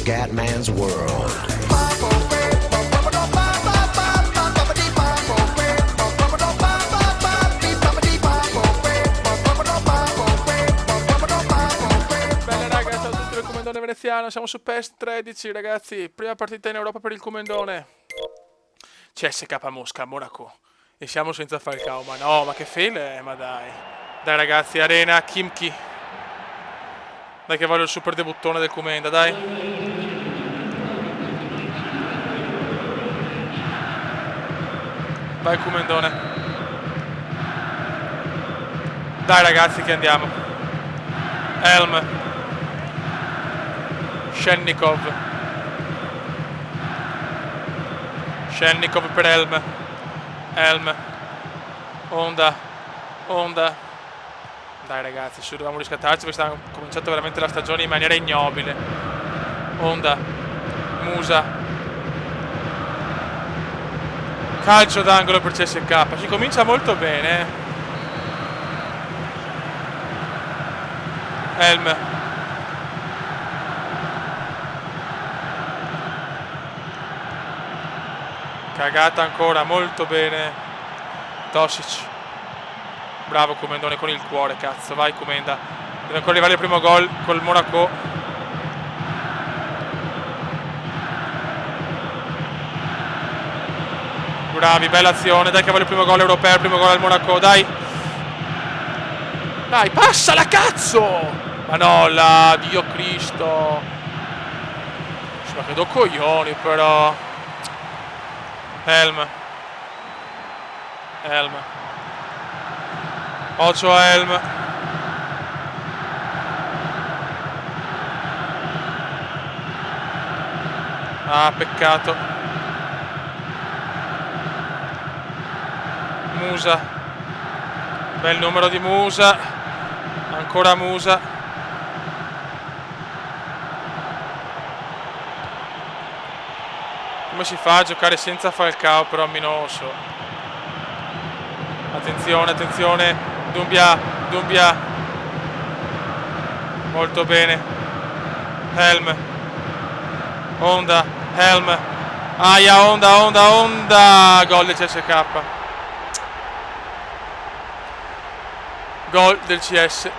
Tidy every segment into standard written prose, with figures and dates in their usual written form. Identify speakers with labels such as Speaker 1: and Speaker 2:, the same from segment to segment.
Speaker 1: Scatman's World.
Speaker 2: Bene raga, ciao a tutti del Comendone Veneziano, siamo su PES 13 ragazzi, prima partita in Europa per il Comendone. CSK Mosca, Monaco. E siamo senza Falcao, ma no, ma che fail è, ma dai. Dai ragazzi, Arena, Kimchi. Dai che voglio il super debuttone del Comenda, dai. Vai Comendone. Dai ragazzi che andiamo. Helm. Shennikov per Helm. Onda. Dai ragazzi, su, dovevamo riscattarci perché stavamo cominciando veramente la stagione in maniera ignobile. Onda. Musa. Calcio d'angolo per CSK. Si comincia molto bene. Helm. Cagata ancora, molto bene. Tosic. Bravo Comendone con il cuore, cazzo. Vai Comenda. Deve ancora arrivare il primo gol col Monaco. Bravi, bella azione. Dai che vuole il primo gol europeo, il primo gol al Monaco, dai. Dai, passala, cazzo! Ma no, là, Dio Cristo. Ma che do coglioni, però. Helm. Occhio a Helm. Ah, peccato. Musa. Bel numero di Musa. Ancora Musa. Come si fa a giocare senza Falcao però Minoso? Attenzione. Dumbia. Molto bene. Helm. Onda. Helm. Aia, Onda. Gol del CSK. Gol del CSK.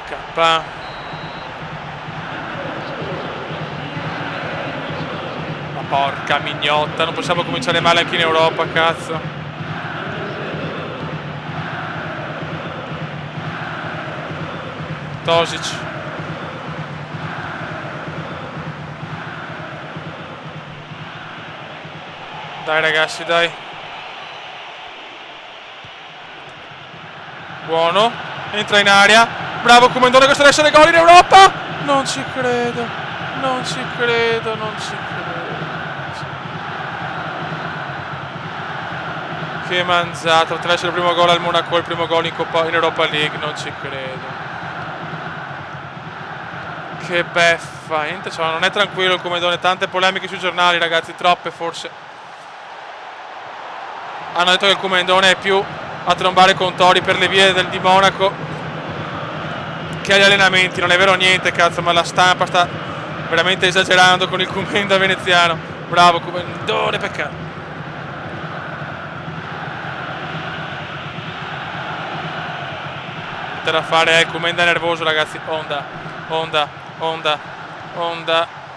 Speaker 2: Porca mignotta, non possiamo cominciare male anche in Europa, cazzo. Tosic. Dai ragazzi, dai. Buono. Entra in area. Bravo Comendone, questo deve essere gol in Europa. Non ci credo. Che mangiata, potrebbe essere il primo gol al Monaco, il primo gol in Europa League, non ci credo. Che beffa, niente, cioè, non è tranquillo il Comendone, tante polemiche sui giornali ragazzi, troppe forse. Hanno detto che il Comendone è più a trombare con Tori per le vie di Monaco che agli allenamenti, non è vero niente cazzo, ma la stampa sta veramente esagerando con il Comenda veneziano. Bravo Comendone, peccato. Da fare, Comenda nervoso ragazzi. Onda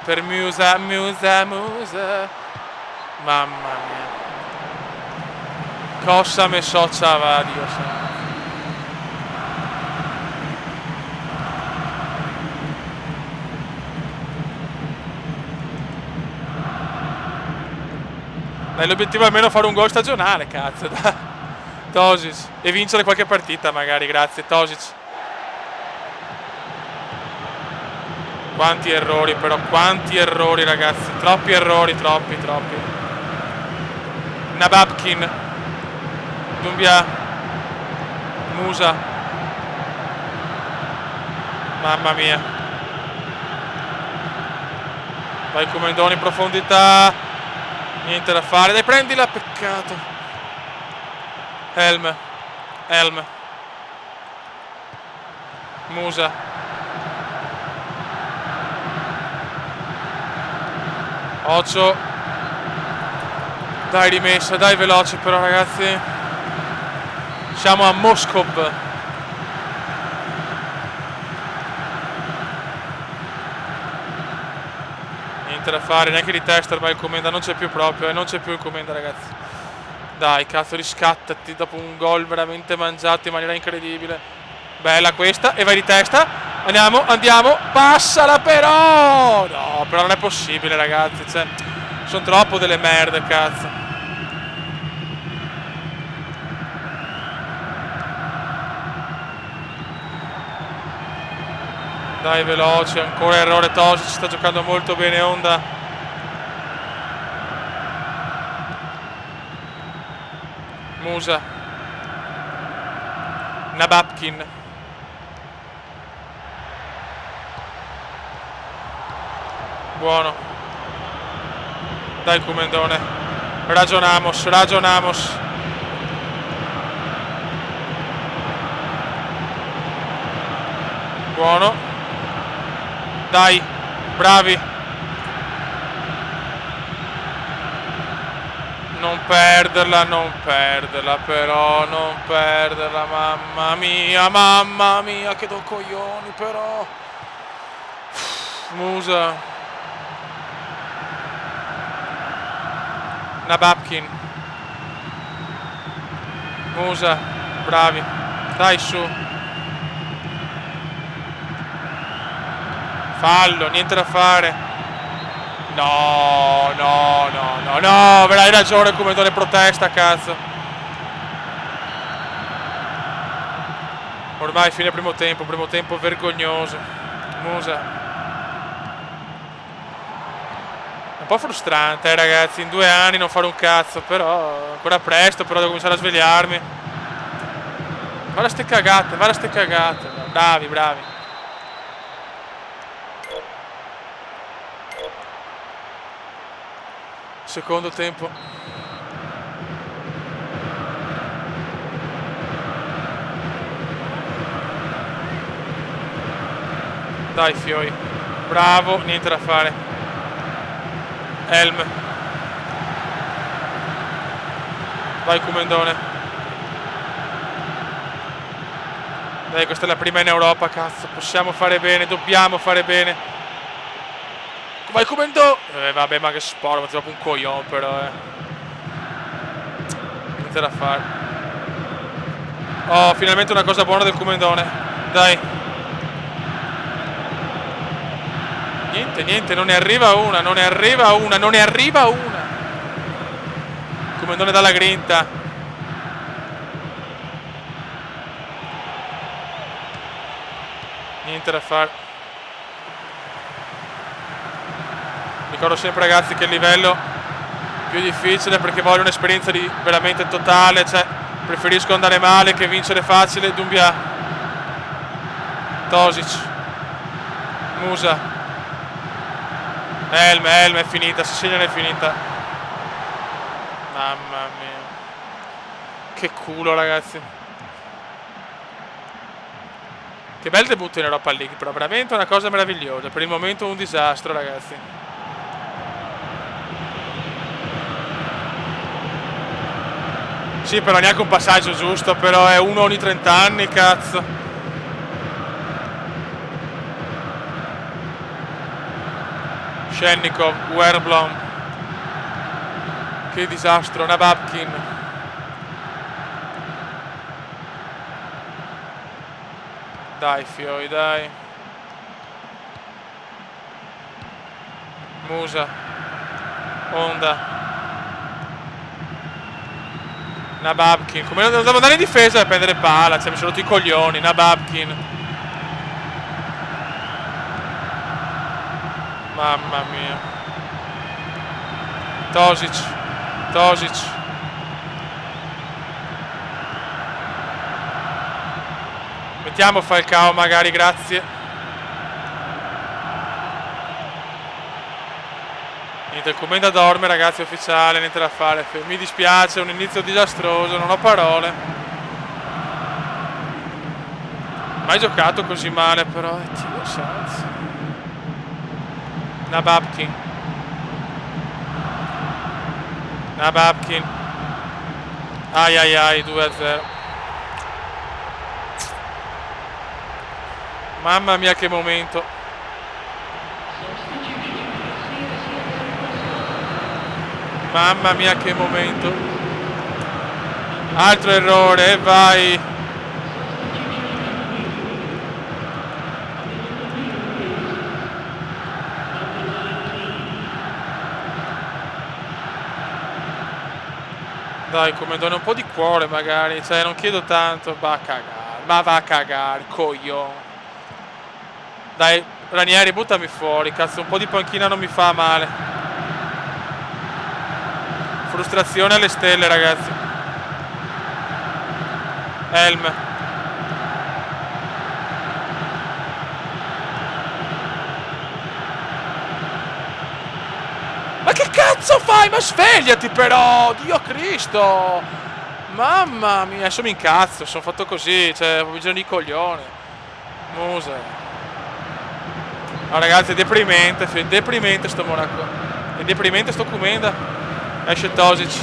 Speaker 2: per Musa. Mamma mia, cosa me sociava, Dio sa. Dai, l'obiettivo è almeno fare un gol stagionale, cazzo. Tosic. E vincere qualche partita magari, grazie Tosic. Quanti errori però, quanti errori ragazzi. Troppi errori, troppi. Nababkin. Dumbia. Musa. Mamma mia. Vai Comendone in profondità. Niente da fare. Dai, prendila, peccato. Helm. Musa. Occhio. Dai, rimessa, dai, veloce però, ragazzi. Siamo a Moscov. Niente da fare, neanche di testa ormai il commenda, non c'è più proprio, non c'è più il commenda, ragazzi. Dai, cazzo, riscattati dopo un gol veramente mangiato in maniera incredibile. Bella questa, e vai di testa. Andiamo, passala però! No, però non è possibile, ragazzi, cioè, sono troppo delle merde, cazzo. Dai, veloce, ancora errore Tosic, sta giocando molto bene Honda. Musa. Nabapkin. Buono. Dai, Kumendone. Ragionamos. Buono. Dai, bravi. Non perderla però, non perderla, mamma mia, che do coglioni però. Musa. Nabapkin. Musa, bravi. Dai, su. Fallo, niente da fare. No, hai ragione, come ne protesta, cazzo. Ormai fine primo tempo vergognoso. Musa. Un po' frustrante, ragazzi, in 2 anni non fare un cazzo, però ancora presto, però devo cominciare a svegliarmi. Guarda ste cagate. Bravi. Secondo tempo. Dai, Fioi. Bravo, niente da fare. Elm. Vai, Kumendone. Dai, questa è la prima in Europa, cazzo. Possiamo fare bene, dobbiamo fare bene. Vai, Kumendone. Vabbè, ma che sporo, ma ti dopo un coglione però, Niente da fare. Oh, finalmente una cosa buona del Kumendone. Dai. Niente, non ne arriva una. Kumendone dalla grinta. Niente da fare. Ricordo sempre, ragazzi, che il livello più difficile, perché voglio un'esperienza di veramente totale, cioè preferisco andare male che vincere facile. Dumbia. Tosic. Musa. Elm, è finita, Sicilian è finita. Mamma mia. Che culo, ragazzi. Che bel debutto in Europa League, però veramente una cosa meravigliosa. Per il momento un disastro, ragazzi. Sì, però neanche un passaggio giusto, però è uno ogni 30 anni, cazzo. Shennikov, Werblom. Che disastro, Nabapkin. Dai, Fioi, dai. Musa. Honda. Nabapkin. Come non devo andare in difesa a prendere palla, cioè mi sono rotti i coglioni. Nabapkin. Mamma mia. Tosic. Mettiamo Falcao magari, grazie. Niente, il commenda dorme, ragazzi, ufficiale, niente da fare. Mi dispiace, un inizio disastroso, non ho parole. Mai giocato così male, però Dio santo. Nabapkin. Babkin. Ai ai ai, 2-0. Mamma mia che momento. Mamma mia che momento. Altro errore, e vai. Dai, Commendone, un po' di cuore magari, cioè non chiedo tanto, va a cagare, ma va a cagare, coglione. Dai, Ranieri, buttami fuori, cazzo, un po' di panchina non mi fa male. Frustrazione alle stelle, ragazzi. Helm. Ma che cazzo fai? Ma svegliati però! Dio Cristo! Mamma mia, adesso mi incazzo, sono fatto così, cioè, ho bisogno di coglione. Musa. No ragazzi, è deprimente sto Monaco. È deprimente sto Kumenda. Esce Tosic.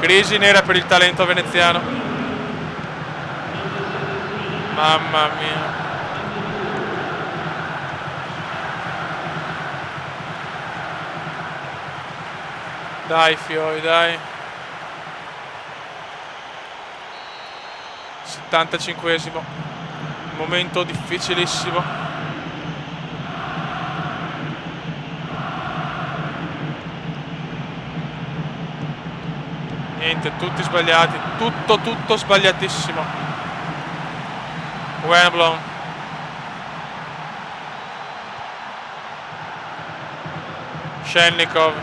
Speaker 2: Crisi nera per il talento veneziano. Mamma mia. Dai fioi, dai. 75esimo. Momento difficilissimo. Niente, tutti sbagliati. Tutto sbagliatissimo. Wembley. Shennikov.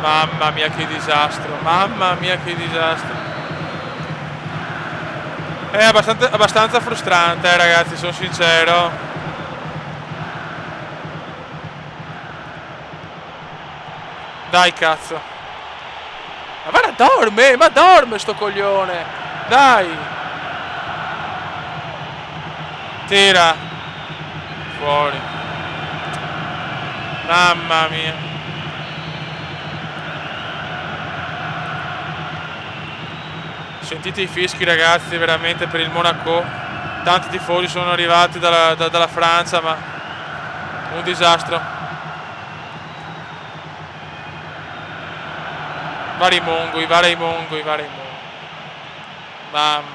Speaker 2: Mamma mia che disastro, mamma mia che disastro. È abbastanza frustrante, ragazzi, sono sincero. Dai cazzo. Ma dorme sto coglione. Dai. Tira. Fuori. Mamma mia. Sentite i fischi ragazzi, veramente per il Monaco. Tanti tifosi sono arrivati dalla Francia, ma un disastro. Vari mongoli. Mamma mia.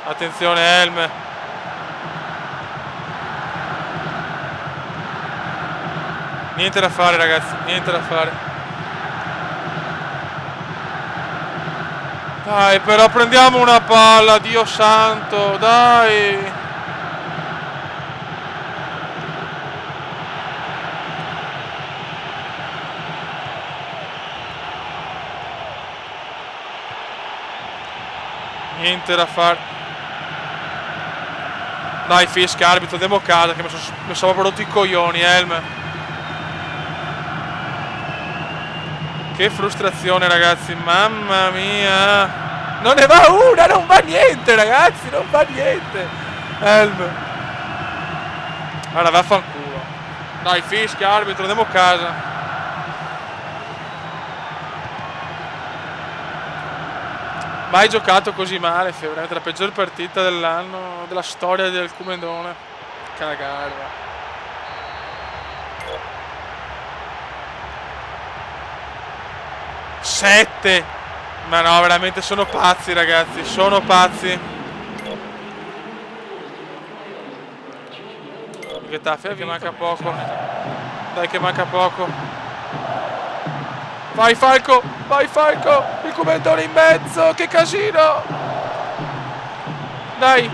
Speaker 2: Attenzione Helm. Niente da fare ragazzi, niente da fare. Dai, però prendiamo una palla, Dio santo, dai. Niente da fare. Dai, fischia, arbitro, andiamo a casa che mi sono proprio rotto i coglioni, Helm. Che frustrazione ragazzi, mamma mia. Non ne va una, non va niente ragazzi, non va niente. Helm. Allora vaffanculo. Dai fischia arbitro, andiamo a casa. Mai giocato così male, veramente la peggior partita dell'anno, della storia del Commendone. Cagare. 7. Ma no, veramente sono pazzi ragazzi, sono pazzi. Getafe che manca poco. Dai che manca poco. Vai Falco, il Commendone in mezzo, che casino. Dai.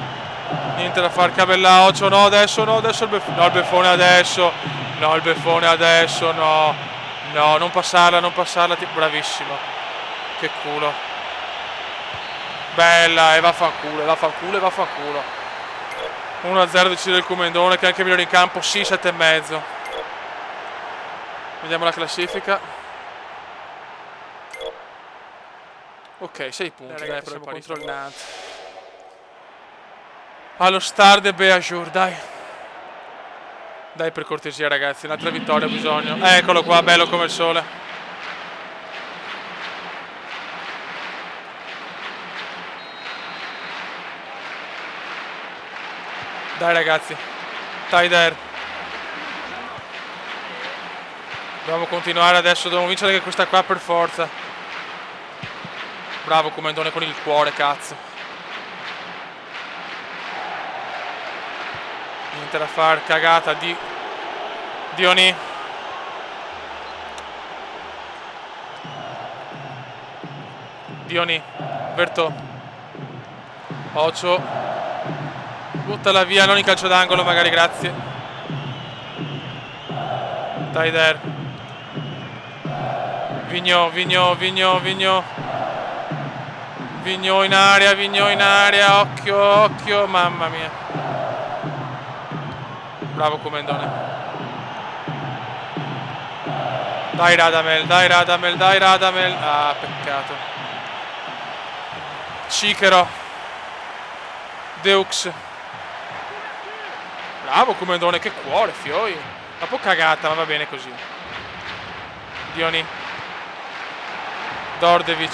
Speaker 2: Niente da fare, Cabellao, no adesso il Beffone adesso. No, il Beffone adesso, no. No, non passarla, bravissimo. Che culo. Bella, e vaffanculo. 1-0 decide il Commendone, che è anche migliore in campo, sì, 7,5. Vediamo la classifica. Ok, 6 punti, dai, siamo controllati. allo Stade de Beaujour, dai. Dai, per cortesia ragazzi, un'altra vittoria ho bisogno. Eccolo qua, bello come il sole. Dai ragazzi, Taider. Dobbiamo continuare adesso, dobbiamo vincere anche questa qua per forza. Bravo Comendone con il cuore, cazzo. Niente da far, cagata di Dioni. Dioni, Vertò. Ocio. Buttala via, non in calcio d'angolo magari, grazie. Taider. Vigno in area, occhio, mamma mia. Bravo Comendone. Dai Radamel. Ah, peccato. Cicero. Deux. Bravo Comendone, che cuore, fioi. Un po' cagata, ma va bene così. Dioni. Dordevic.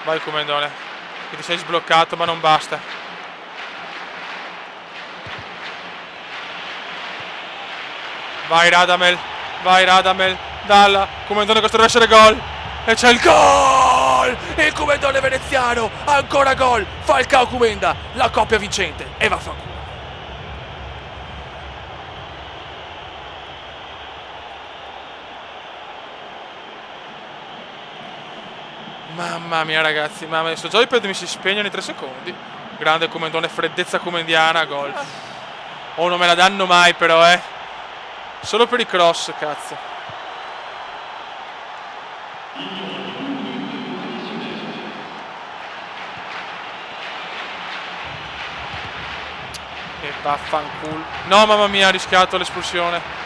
Speaker 2: Vai Comendone, che ti sei sbloccato ma non basta. Vai Radamel, dalla, Comendone, questo deve essere gol. E c'è il gol! Il Comendone veneziano, ancora gol. Falcao Comenda, la coppia vincente. E vaffanculo. Mamma mia ragazzi, mamma mia, sto joypad mi si spegne ogni 3 secondi. Grande Comendone, freddezza comendiana, gol. Oh, non me la danno mai però, solo per i cross, cazzo. E vaffanculo. No, mamma mia, ha rischiato l'espulsione.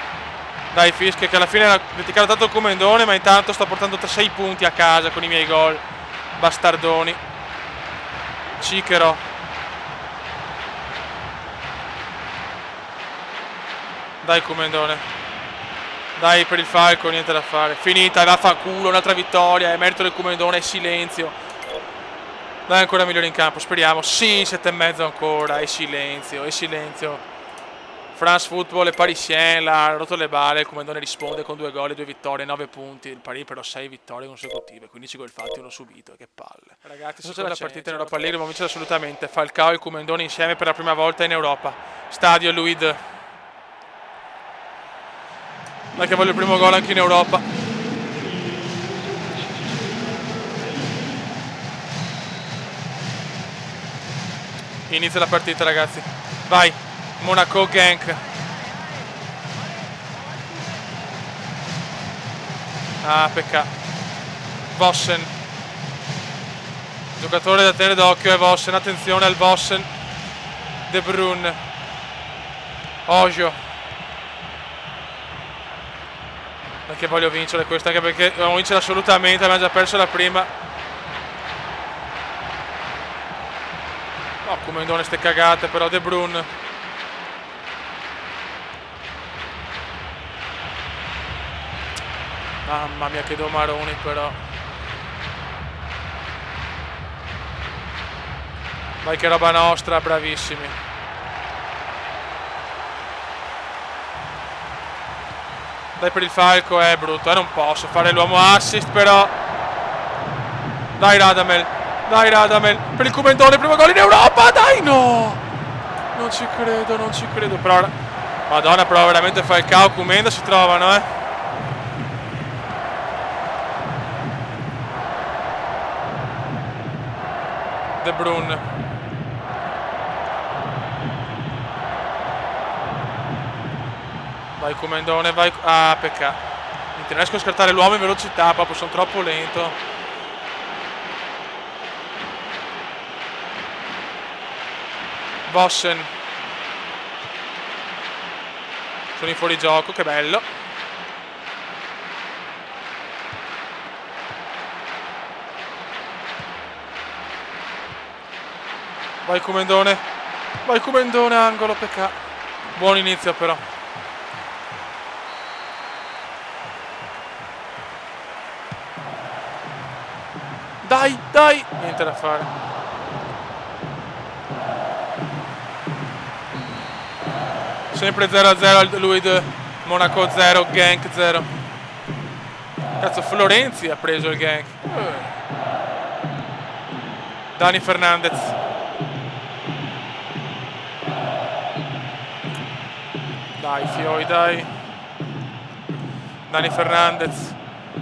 Speaker 2: Dai Fischia, che alla fine ha criticato tanto il Comendone, ma intanto sta portando 6 punti a casa con i miei gol. Bastardoni. Cicero. Dai Comendone. Dai per il Falco, niente da fare. Finita, vaffanculo, un'altra vittoria, è merito del Comendone, è silenzio. Dai ancora migliore in campo, speriamo. Sì, 7,5 ancora, è silenzio. France Football e Parisien, l'ha rotto le balle, il Comendone risponde con 2 gol e 2 vittorie, 9 punti, il Paris però 6 vittorie consecutive, 15 gol fatti, uno subito, che palle. Ragazzi, se c'è la partita in Europa League, dobbiamo vincere assolutamente, Falcao e il Comendone insieme per la prima volta in Europa. Stadio Luid. Dai che voglio il primo gol anche in Europa. Inizia la partita ragazzi, vai! Monaco Genk. Ah, peccato. Vossen. Giocatore da tenere d'occhio è Vossen. Attenzione al Vossen. De Bruyne. Ojo. Perché voglio vincere questa, anche perché dobbiamo vincere assolutamente, abbiamo già perso la prima. No, Comendone ste cagate, però De Bruyne. Mamma mia che domaroni però. Vai che roba nostra, bravissimi. Dai per il Falco, è brutto, non posso fare l'uomo assist però. Dai Radamel, per il Comendone, primo gol in Europa, dai no! Non ci credo, però. Madonna, però veramente Falcao, Comenda si trovano, De Bruyne. Vai Comendone, vai. Ah, peccato. Non riesco a scartare l'uomo in velocità, proprio sono troppo lento. Vossen. Sono in fuorigioco, che bello. Vai Kumendone. Vai Kumendone, angolo, peccato. Buon inizio però. Dai, dai. Niente da fare. Sempre 0-0 al Luid. Monaco 0, Genk 0. Cazzo, Florenzi ha preso il Genk. Dani Fernandez. Dai, Fioi, dai. Dani Fernandez.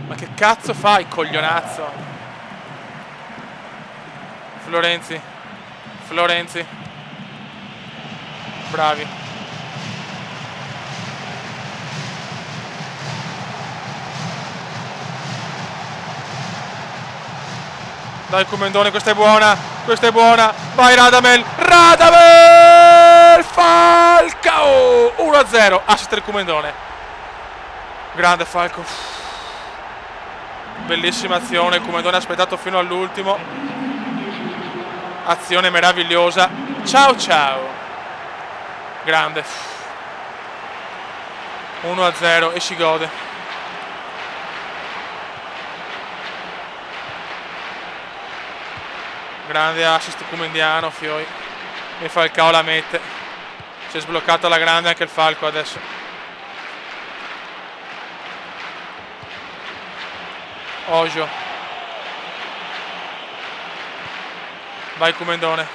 Speaker 2: Ma che cazzo fai, coglionazzo? Florenzi. Florenzi. Bravi. Dai Kumendone, questa è buona. Questa è buona. Vai Radamel. Radamel! Falcao! 1-0. Assist del Kumendone. Grande Falco. Bellissima azione. Il Kumendone ha aspettato fino all'ultimo. Azione meravigliosa. Ciao ciao. Grande. 1-0 e si gode. Grande assist kumendiano, Fioi. E Falcao la mette. Si è sbloccata la grande anche il Falco adesso. Ojo. Vai Kumendone.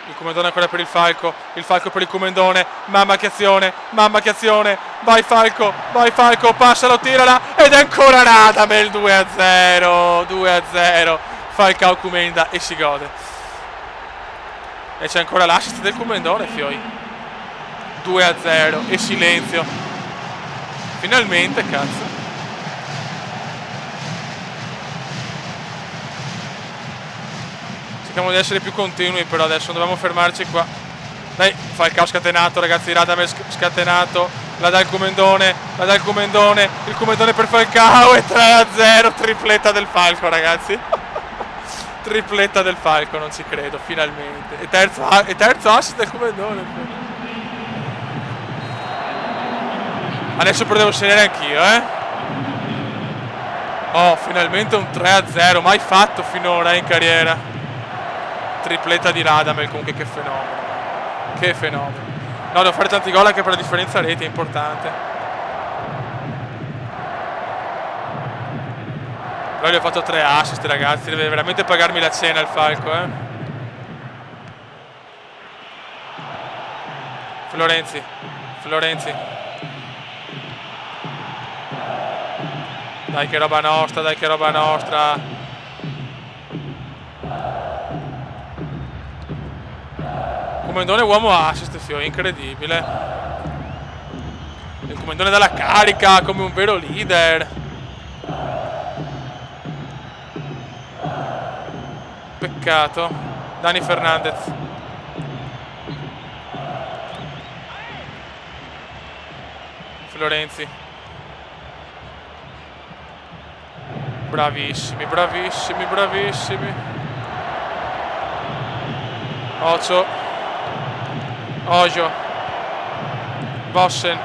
Speaker 2: Il Kumendone ancora per il Falco. Il Falco per il Kumendone. Mamma che azione. Mamma che azione. Vai Falco. Vai Falco. Passalo, tirala. Ed è ancora Radamel. 2-0. 2-0. Falcao Kumenda e si gode. E c'è ancora l'assist del Kumendone, Fioi. 2-0 e silenzio. Finalmente, cazzo. Cerchiamo di essere più continui, però adesso dobbiamo fermarci qua. Dai, Falcao scatenato, ragazzi. Radamel scatenato. La dà il Kumendone. La dà il Kumendone. Il Kumendone per Falcao e 3-0. Tripletta del Falco, ragazzi. Tripletta del Falco, non ci credo, finalmente. E terzo assist del Kumendone. Adesso però devo segnare anch'io, Oh, finalmente un 3-0, mai fatto finora in carriera. Tripletta di Radamel, comunque che fenomeno. Che fenomeno. No, devo fare tanti gol anche per la differenza reti, è importante. Però gli ho fatto 3 assist, ragazzi. Deve veramente pagarmi la cena il Falco, Florenzi. Florenzi. Dai che roba nostra, dai che roba nostra. Kumendone uomo assist, Fioi, incredibile. Il Kumendone dalla carica come un vero leader. Peccato. Dani Fernandez. Florenzi. Bravissimi, bravissimi, bravissimi. Ocho. Ojo. Vossen.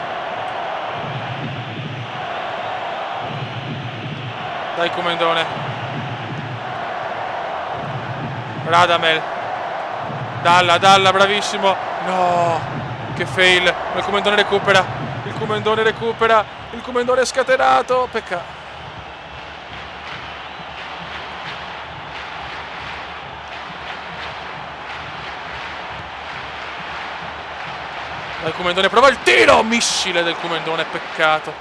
Speaker 2: Dai Kumendone. Radamel. Dalla, bravissimo. No, che fail. Ma il Kumendone recupera. Il Kumendone recupera. Il Kumendone è scatenato. Peccato. Il Kumendone prova il tiro. Missile del Kumendone, peccato.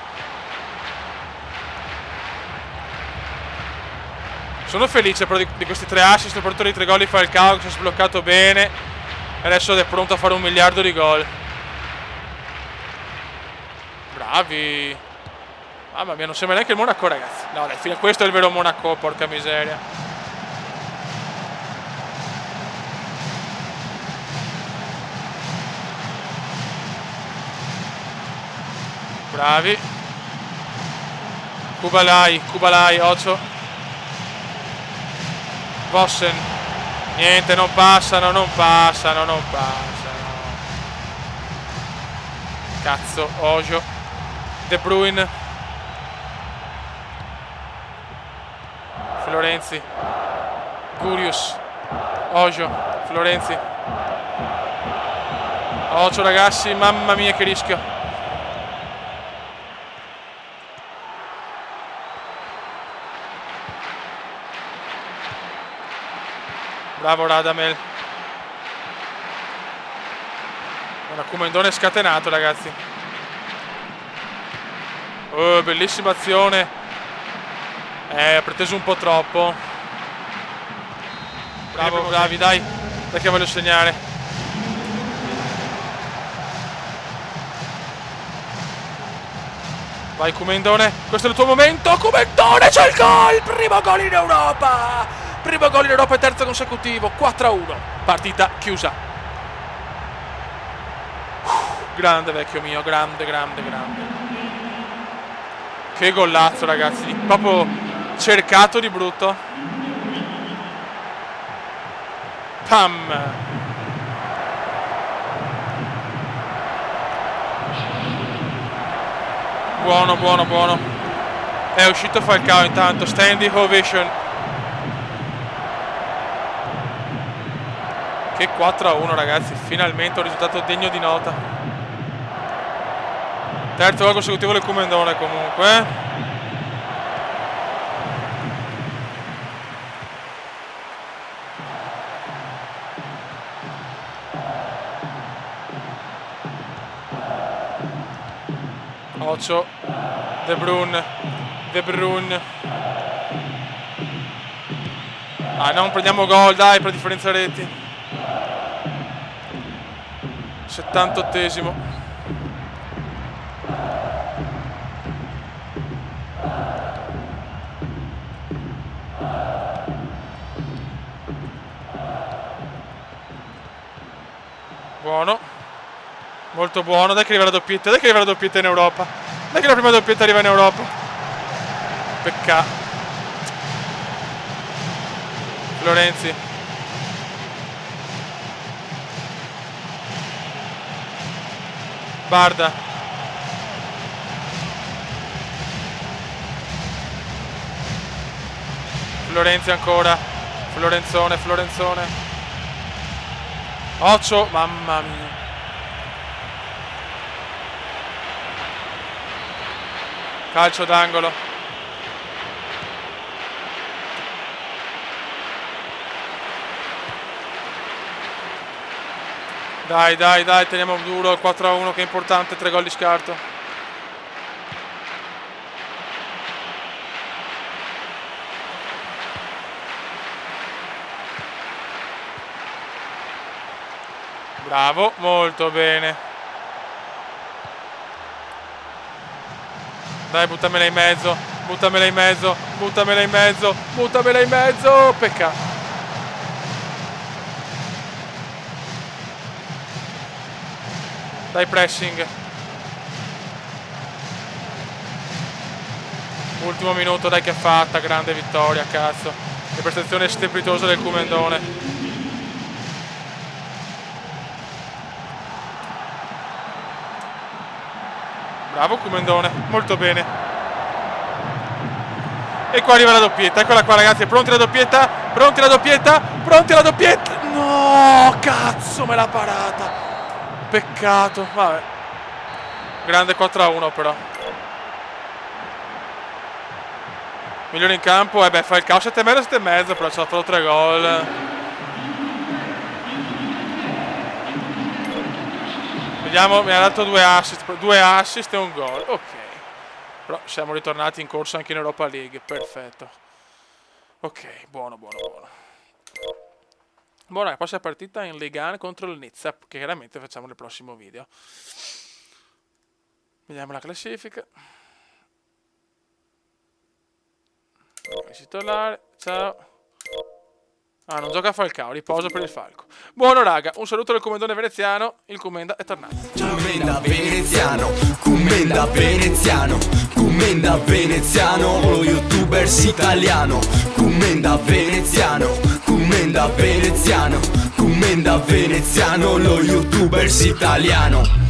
Speaker 2: Sono felice però di questi 3 assist, soprattutto dei 3 gol di Falcao che si è sbloccato bene. E adesso è pronto a fare 1 miliardo di gol. Bravi. Mamma mia, non sembra neanche il Monaco, ragazzi. No, dai, fino a questo è il vero Monaco, porca miseria. Bravi. Kubalai, 8. Vossen. Niente, non passano. Cazzo, Ojo. De Bruyne. Florenzi. Curious. Ojo. Florenzi. Ojo, ragazzi, mamma mia che rischio. Bravo Radamel. Un accumendone scatenato, ragazzi. Oh, bellissima azione. Ha preteso un po' troppo. Bravo, bravi, dai. Dai che voglio segnare. Vai Kumendone, questo è il tuo momento. Kumendone, c'è il gol. Primo gol in Europa. Primo gol in Europa e terzo consecutivo. 4-1. Partita chiusa. Grande vecchio mio, grande. Che gollazzo, ragazzi. Proprio cercato di brutto. Pam. Buono. È uscito Falcao intanto. Standing ovation. Che 4-1, ragazzi. Finalmente un risultato degno di nota. Terzo gol consecutivo del Kumendone comunque. Ocho. De Bruyne. Ah, non prendiamo gol, dai, per differenza reti. 78esimo. Buono. Molto buono. Dai che arriva la doppietta in Europa. Dai che la prima doppietta arriva in Europa. Peccato. Florenzi. Barda. Florenzi ancora. Florenzone. Occhio, mamma mia. Calcio d'angolo. Dai, teniamo duro il 4-1 che è importante, 3 gol di scarto. Bravo, molto bene. Dai, buttamela in mezzo. Peccato. Dai, pressing. Ultimo minuto, dai che è fatta, grande vittoria, cazzo. Che prestazione strepitosa del Kumendone. Bravo Kumendone, molto bene. E qua arriva la doppietta, eccola qua ragazzi, pronti alla doppietta? No, cazzo, me l'ha parata. Peccato, vabbè. Grande 4-1 però. Migliore in campo, Falcao 7,5, però ci ha fatto 3 gol. Vediamo, mi ha dato 2 assist e un gol. Ok. Però siamo ritornati in corsa anche in Europa League, perfetto. Ok, buono. Buona, la prossima partita in Ligue 1 contro il Nizza, che chiaramente facciamo nel prossimo video. Vediamo la classifica. Titolare, ciao. Ah, non gioca Falcao, riposo per il Falco. Buono raga, un saluto del Kumendone veneziano, il Kumenda è tornato.
Speaker 1: Kumenda veneziano, lo youtubers italiano. Kumenda veneziano, commenda veneziano, lo youtubers italiano.